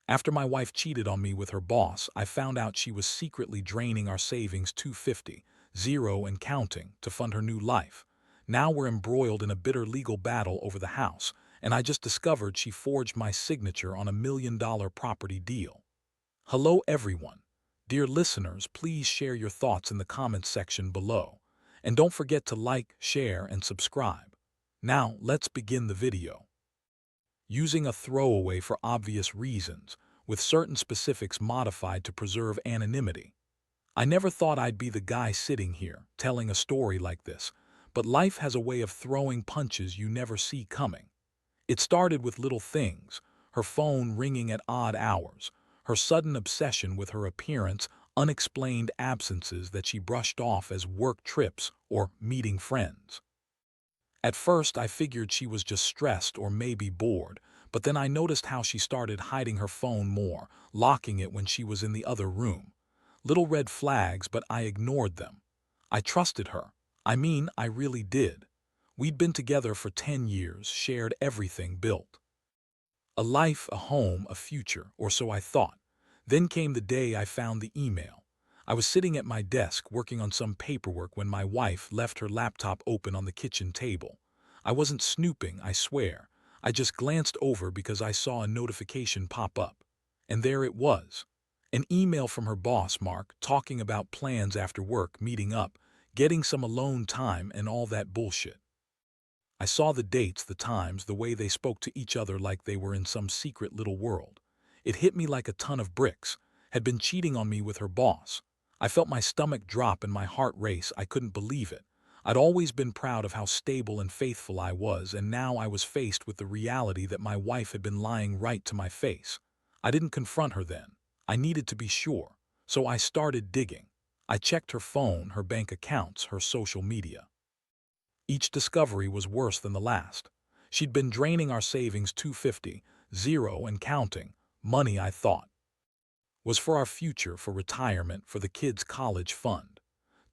After my wife cheated on me with her boss, I found out she was secretly draining our savings 250, zero and counting, to fund her new life. Now we're embroiled in a bitter legal battle over the house, and I just discovered she forged my signature on $1 million property deal. Hello everyone. Dear listeners, please share your thoughts in the comments section below. And don't forget to like, share, and subscribe. Now, let's begin the video. Using a throwaway for obvious reasons, with certain specifics modified to preserve anonymity. I never thought I'd be the guy sitting here, telling a story like this, but life has a way of throwing punches you never see coming. It started with little things, her phone ringing at odd hours, her sudden obsession with her appearance, unexplained absences that she brushed off as work trips or meeting friends. At first, I figured she was just stressed or maybe bored, but then I noticed how she started hiding her phone more, locking it when she was in the other room. Little red flags, but I ignored them. I trusted her. I really did. We'd been together for 10 years, shared everything, built a life, a home, a future, or so I thought. Then came the day I found the email. I was sitting at my desk working on some paperwork when my wife left her laptop open on the kitchen table. I wasn't snooping, I swear. I just glanced over because I saw a notification pop up. And there it was. An email from her boss, Mark, talking about plans after work, meeting up, getting some alone time, and all that bullshit. I saw the dates, the times, the way they spoke to each other like they were in some secret little world. It hit me like a ton of bricks. Had been cheating on me with her boss. I felt my stomach drop and my heart race. I couldn't believe it. I'd always been proud of how stable and faithful I was, and now I was faced with the reality that my wife had been lying right to my face. I didn't confront her then. I needed to be sure. So I started digging. I checked her phone, her bank accounts, her social media. Each discovery was worse than the last. She'd been draining our savings 250, zero and counting, money I thought was for our future, for retirement, for the kids' college fund.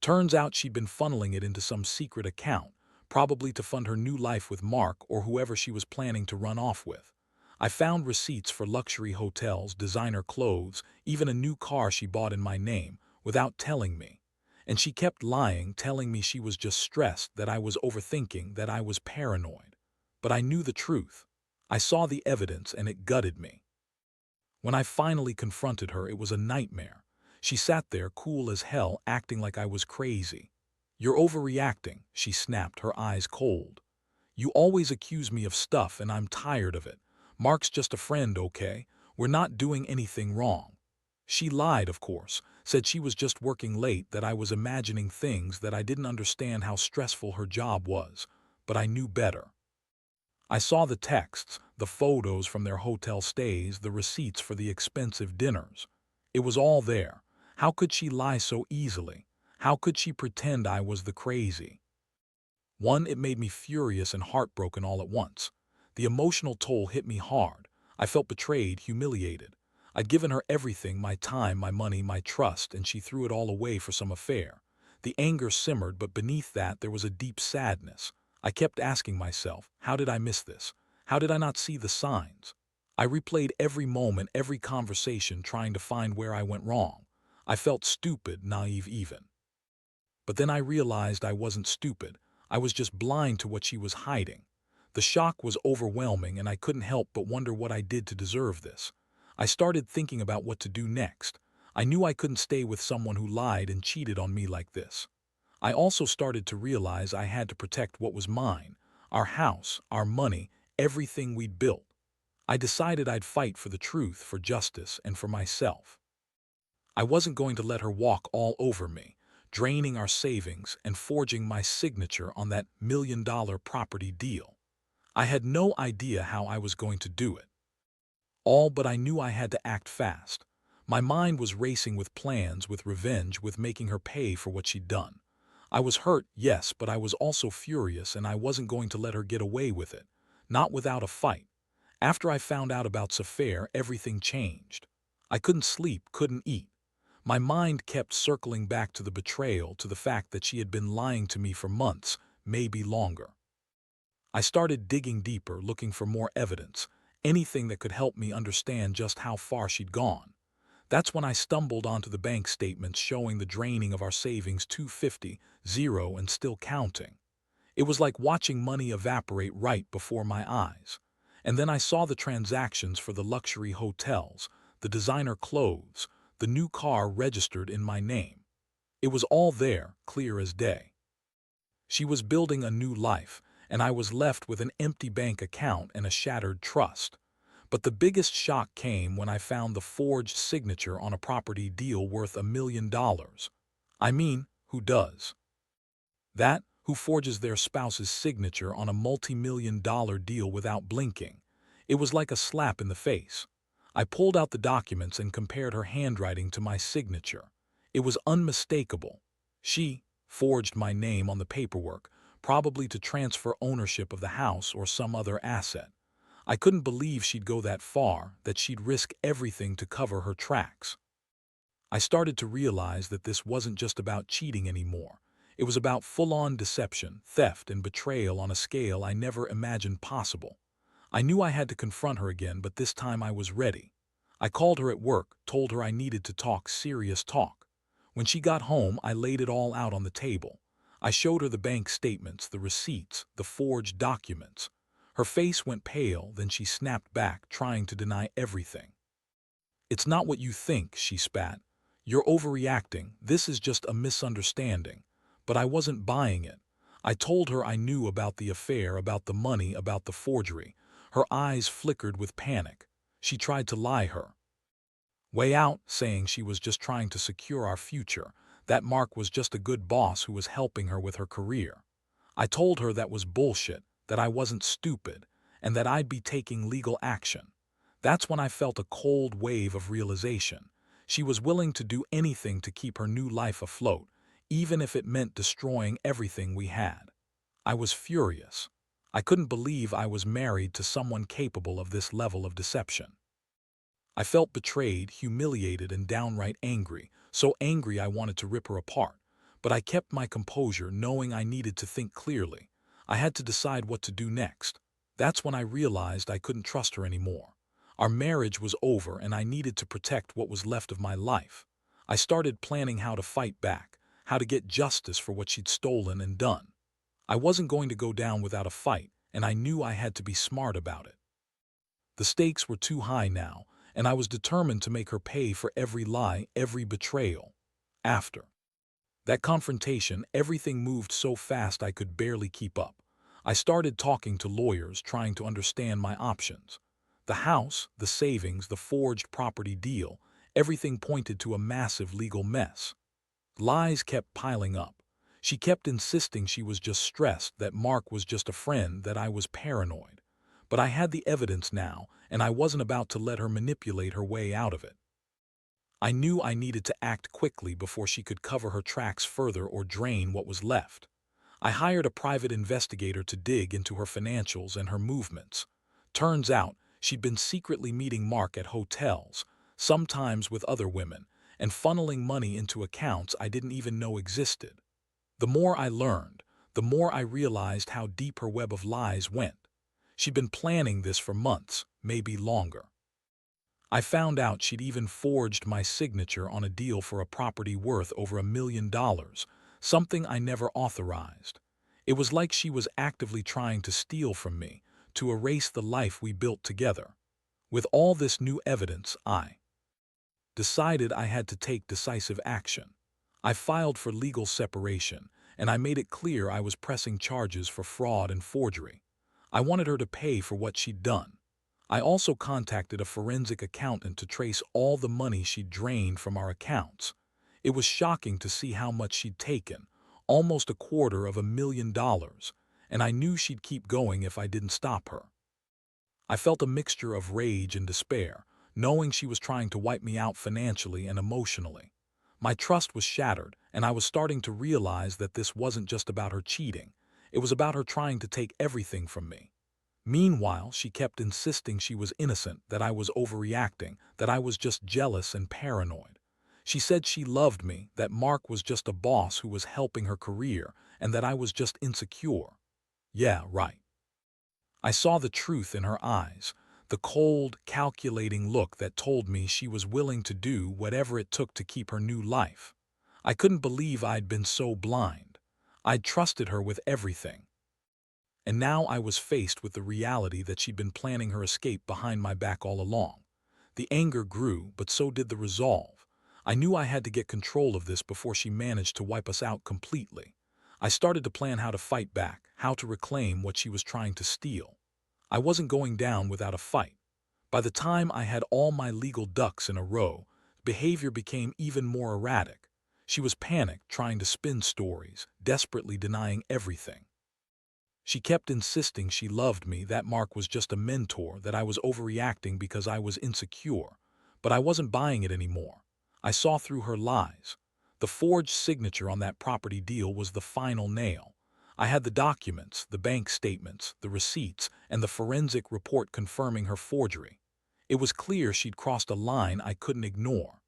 Turns out she'd been funneling it into some secret account, probably to fund her new life with Mark or whoever she was planning to run off with. I found receipts for luxury hotels, designer clothes, even a new car she bought in my name, without telling me. And she kept lying, telling me she was just stressed, that I was overthinking, that I was paranoid. But I knew the truth. I saw the evidence and it gutted me. When I finally confronted her, it was a nightmare. She sat there, cool as hell, acting like I was crazy. "You're overreacting," she snapped, her eyes cold. "You always accuse me of stuff and I'm tired of it. Mark's just a friend, okay? We're not doing anything wrong." She lied, of course, said she was just working late, that I was imagining things, that I didn't understand how stressful her job was. But I knew better. I saw the texts, the photos from their hotel stays, the receipts for the expensive dinners. It was all there. How could she lie so easily? How could she pretend I was the crazy? One, it made me furious and heartbroken all at once. The emotional toll hit me hard. I felt betrayed, humiliated. I'd given her everything, my time, my money, my trust, and she threw it all away for some affair. The anger simmered, but beneath that there was a deep sadness. I kept asking myself, how did I miss this? How did I not see the signs? I replayed every moment, every conversation, trying to find where I went wrong. I felt stupid, naive even. But then I realized I wasn't stupid. I was just blind to what she was hiding. The shock was overwhelming, and I couldn't help but wonder what I did to deserve this. I started thinking about what to do next. I knew I couldn't stay with someone who lied and cheated on me like this. I also started to realize I had to protect what was mine, our house, our money, everything we'd built. I decided I'd fight for the truth, for justice, and for myself. I wasn't going to let her walk all over me, draining our savings and forging my signature on that $1 million property deal. I had no idea how I was going to do it. But I knew I had to act fast. My mind was racing with plans, with revenge, with making her pay for what she'd done. I was hurt, yes, but I was also furious, and I wasn't going to let her get away with it. Not without a fight. After I found out about Safair, everything changed. I couldn't sleep, couldn't eat. My mind kept circling back to the betrayal, to the fact that she had been lying to me for months, maybe longer. I started digging deeper, looking for more evidence. anything that could help me understand just how far she'd gone. That's when I stumbled onto the bank statements showing the draining of our savings 250, zero, and still counting. It was like watching money evaporate right before my eyes. And then I saw the transactions for the luxury hotels, the designer clothes, the new car registered in my name. It was all there, clear as day. She was building a new life, and I was left with an empty bank account and a shattered trust. But the biggest shock came when I found the forged signature on a property deal worth $1 million. I mean, who does that? Who forges their spouse's signature on a multi-million-dollar deal without blinking? It was like a slap in the face. I pulled out the documents and compared her handwriting to my signature. It was unmistakable. She forged my name on the paperwork, probably to transfer ownership of the house or some other asset. I couldn't believe she'd go that far, that she'd risk everything to cover her tracks. I started to realize that this wasn't just about cheating anymore. It was about full-on deception, theft, and betrayal on a scale I never imagined possible. I knew I had to confront her again, but this time I was ready. I called her at work, told her I needed to talk serious talk. When she got home, I laid it all out on the table. I showed her the bank statements, the receipts, the forged documents. Her face went pale, then she snapped back, trying to deny everything. "It's not what you think," she spat. "You're overreacting. This is just a misunderstanding." But I wasn't buying it. I told her I knew about the affair, about the money, about the forgery. Her eyes flickered with panic. She tried to lie her way out, saying she was just trying to secure our future, that Mark was just a good boss who was helping her with her career. I told her that was bullshit, that I wasn't stupid, and that I'd be taking legal action. That's when I felt a cold wave of realization. She was willing to do anything to keep her new life afloat, even if it meant destroying everything we had. I was furious. I couldn't believe I was married to someone capable of this level of deception. I felt betrayed, humiliated, and downright angry, so angry I wanted to rip her apart. But I kept my composure, knowing I needed to think clearly. I had to decide what to do next. That's when I realized I couldn't trust her anymore. Our marriage was over, and I needed to protect what was left of my life. I started planning how to fight back, how to get justice for what she'd stolen and done. I wasn't going to go down without a fight, and I knew I had to be smart about it. The stakes were too high now, and I was determined to make her pay for every lie, every betrayal. After that confrontation, everything moved so fast I could barely keep up. I started talking to lawyers, trying to understand my options. The house, the savings, the forged property deal, everything pointed to a massive legal mess. Lies kept piling up. She kept insisting she was just stressed, that Mark was just a friend, that I was paranoid. But I had the evidence now, and I wasn't about to let her manipulate her way out of it. I knew I needed to act quickly before she could cover her tracks further or drain what was left. I hired a private investigator to dig into her financials and her movements. Turns out, she'd been secretly meeting Mark at hotels, sometimes with other women, and funneling money into accounts I didn't even know existed. The more I learned, the more I realized how deep her web of lies went. She'd been planning this for months, maybe longer. I found out she'd even forged my signature on a deal for a property worth over $1 million, something I never authorized. It was like she was actively trying to steal from me, to erase the life we built together. With all this new evidence, I decided I had to take decisive action. I filed for legal separation, and I made it clear I was pressing charges for fraud and forgery. I wanted her to pay for what she'd done. I also contacted a forensic accountant to trace all the money she'd drained from our accounts. It was shocking to see how much she'd taken, almost $250,000, and I knew she'd keep going if I didn't stop her. I felt a mixture of rage and despair, knowing she was trying to wipe me out financially and emotionally. My trust was shattered, and I was starting to realize that this wasn't just about her cheating. It was about her trying to take everything from me. Meanwhile, she kept insisting she was innocent, that I was overreacting, that I was just jealous and paranoid. She said she loved me, that Mark was just a boss who was helping her career, and that I was just insecure. Yeah, right. I saw the truth in her eyes. the cold, calculating look that told me she was willing to do whatever it took to keep her new life. I couldn't believe I'd been so blind. I'd trusted her with everything. And now I was faced with the reality that she'd been planning her escape behind my back all along. The anger grew, but so did the resolve. I knew I had to get control of this before she managed to wipe us out completely. I started to plan how to fight back, how to reclaim what she was trying to steal. I wasn't going down without a fight. By the time I had all my legal ducks in a row, behavior became even more erratic. She was panicked, trying to spin stories, desperately denying everything. She kept insisting she loved me, that Mark was just a mentor, that I was overreacting because I was insecure. But I wasn't buying it anymore. I saw through her lies. The forged signature on that property deal was the final nail. I had the documents, the bank statements, the receipts, and the forensic report confirming her forgery. It was clear she'd crossed a line I couldn't ignore.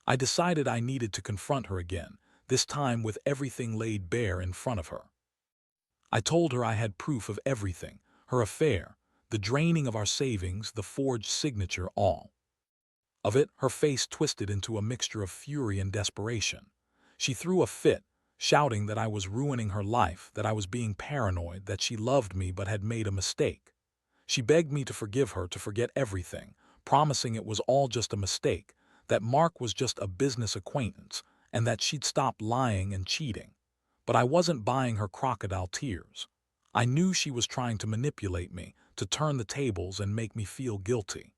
I decided I needed to confront her again, this time with everything laid bare in front of her. I told her I had proof of everything, her affair, the draining of our savings, the forged signature, all of it. Her face twisted into a mixture of fury and desperation. She threw a fit, shouting that I was ruining her life, that I was being paranoid, that she loved me but had made a mistake. She begged me to forgive her, to forget everything, promising it was all just a mistake, that Mark was just a business acquaintance, and that she'd stop lying and cheating. But I wasn't buying her crocodile tears. I knew she was trying to manipulate me, to turn the tables and make me feel guilty.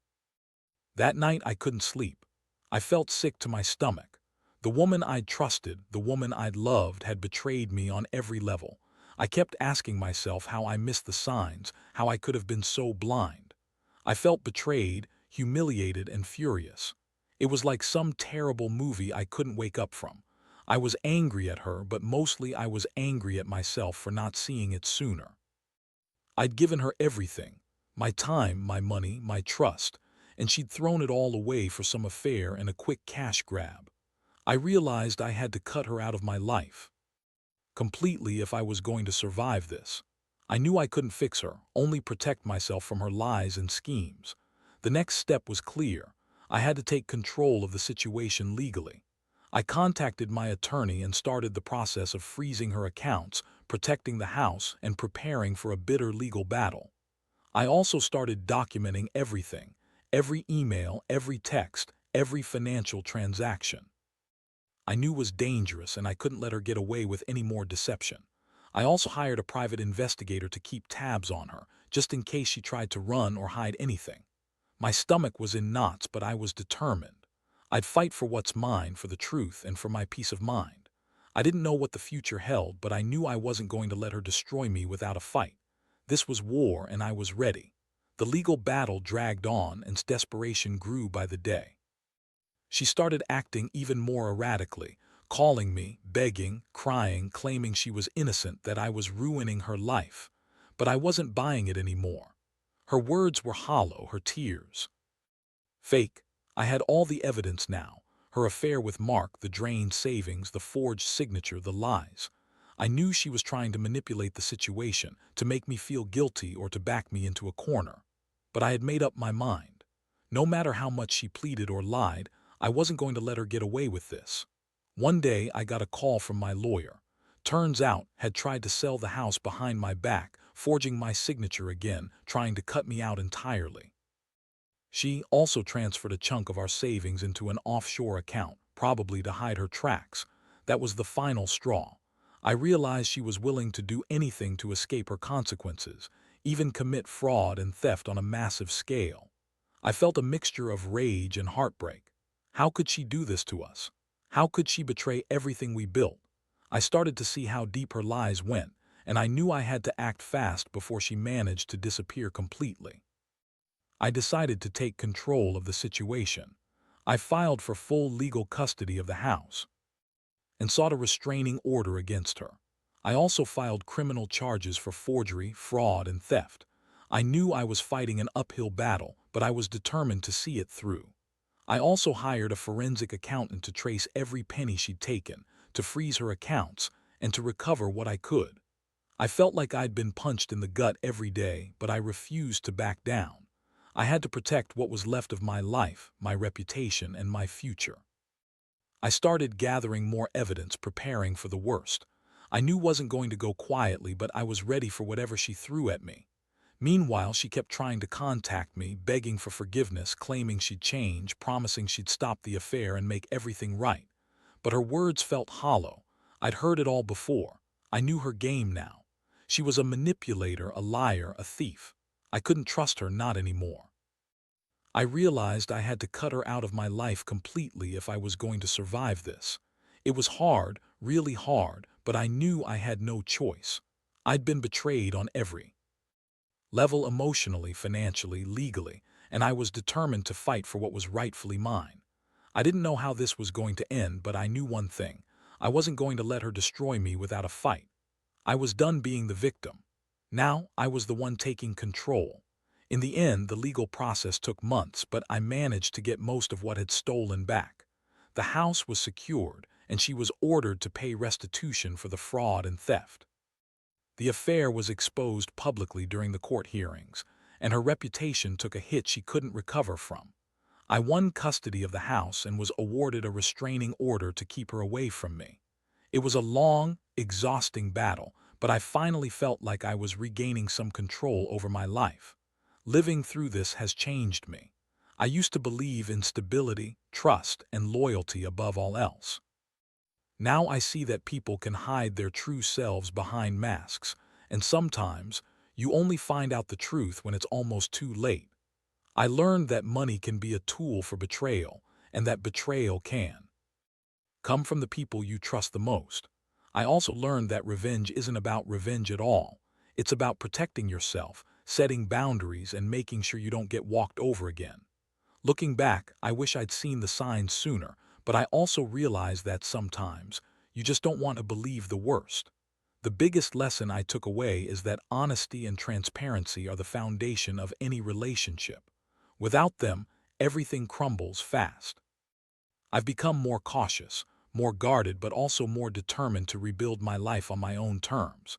That night I couldn't sleep. I felt sick to my stomach. The woman I'd trusted, the woman I'd loved, had betrayed me on every level. I kept asking myself how I missed the signs, how I could have been so blind. I felt betrayed, humiliated, and furious. It was like some terrible movie I couldn't wake up from. I was angry at her, but mostly I was angry at myself for not seeing it sooner. I'd given her everything, my time, my money, my trust, and she'd thrown it all away for some affair and a quick cash grab. I realized I had to cut her out of my life completely if I was going to survive this. I knew I couldn't fix her, only protect myself from her lies and schemes. The next step was clear. I had to take control of the situation legally. I contacted my attorney and started the process of freezing her accounts, protecting the house, and preparing for a bitter legal battle. I also started documenting everything, every email, every text, every financial transaction. I knew was dangerous, and I couldn't let her get away with any more deception. I also hired a private investigator to keep tabs on her, just in case she tried to run or hide anything. My stomach was in knots, but I was determined. I'd fight for what's mine, for the truth, and for my peace of mind. I didn't know what the future held, but I knew I wasn't going to let her destroy me without a fight. This was war, and I was ready. The legal battle dragged on, and desperation grew by the day. She started acting even more erratically, calling me, begging, crying, claiming she was innocent, that I was ruining her life. But I wasn't buying it anymore. Her words were hollow, her tears fake. I had all the evidence now. Her affair with Mark, the drained savings, the forged signature, the lies. I knew she was trying to manipulate the situation, to make me feel guilty or to back me into a corner. But I had made up my mind. No matter how much she pleaded or lied, I wasn't going to let her get away with this. One day I got a call from my lawyer. Turns out, had tried to sell the house behind my back, forging my signature again, trying to cut me out entirely. She also transferred a chunk of our savings into an offshore account, probably to hide her tracks. That was the final straw. I realized she was willing to do anything to escape her consequences, even commit fraud and theft on a massive scale. I felt a mixture of rage and heartbreak. How could she do this to us? How could she betray everything we built? I started to see how deep her lies went, and I knew I had to act fast before she managed to disappear completely. I decided to take control of the situation. I filed for full legal custody of the house and sought a restraining order against her. I also filed criminal charges for forgery, fraud, and theft. I knew I was fighting an uphill battle, but I was determined to see it through. I also hired a forensic accountant to trace every penny she'd taken, to freeze her accounts, and to recover what I could. I felt like I'd been punched in the gut every day, but I refused to back down. I had to protect what was left of my life, my reputation, and my future. I started gathering more evidence, preparing for the worst. I knew wasn't going to go quietly, but I was ready for whatever she threw at me. Meanwhile, she kept trying to contact me, begging for forgiveness, claiming she'd change, promising she'd stop the affair and make everything right. But her words felt hollow. I'd heard it all before. I knew her game now. She was a manipulator, a liar, a thief. I couldn't trust her, not anymore. I realized I had to cut her out of my life completely if I was going to survive this. It was hard, really hard, but I knew I had no choice. I'd been betrayed on every level, emotionally, financially, legally, and I was determined to fight for what was rightfully mine. I didn't know how this was going to end, but I knew one thing. I wasn't going to let her destroy me without a fight. I was done being the victim. Now I was the one taking control. In the end, the legal process took months, but I managed to get most of what had stolen back. The house was secured, and she was ordered to pay restitution for the fraud and theft. The affair was exposed publicly during the court hearings, and her reputation took a hit she couldn't recover from. I won custody of the house and was awarded a restraining order to keep her away from me. It was a long, exhausting battle, but I finally felt like I was regaining some control over my life. Living through this has changed me. I used to believe in stability, trust, and loyalty above all else. Now I see that people can hide their true selves behind masks, and sometimes you only find out the truth when it's almost too late. I learned that money can be a tool for betrayal, and that betrayal can come from the people you trust the most. I also learned that revenge isn't about revenge at all. It's about protecting yourself, setting boundaries, and making sure you don't get walked over again. Looking back, I wish I'd seen the signs sooner, but I also realize that sometimes you just don't want to believe the worst. The biggest lesson I took away is that honesty and transparency are the foundation of any relationship. Without them, everything crumbles fast. I've become more cautious, more guarded, but also more determined to rebuild my life on my own terms.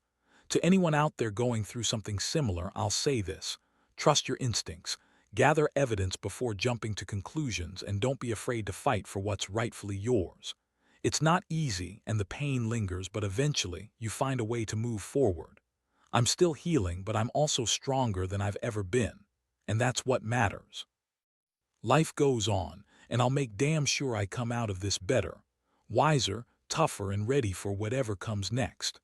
To anyone out there going through something similar, I'll say this: trust your instincts, gather evidence before jumping to conclusions, and don't be afraid to fight for what's rightfully yours. It's not easy and the pain lingers, but eventually you find a way to move forward. I'm still healing, but I'm also stronger than I've ever been. And that's what matters. Life goes on, and I'll make damn sure I come out of this better, wiser, tougher, and ready for whatever comes next.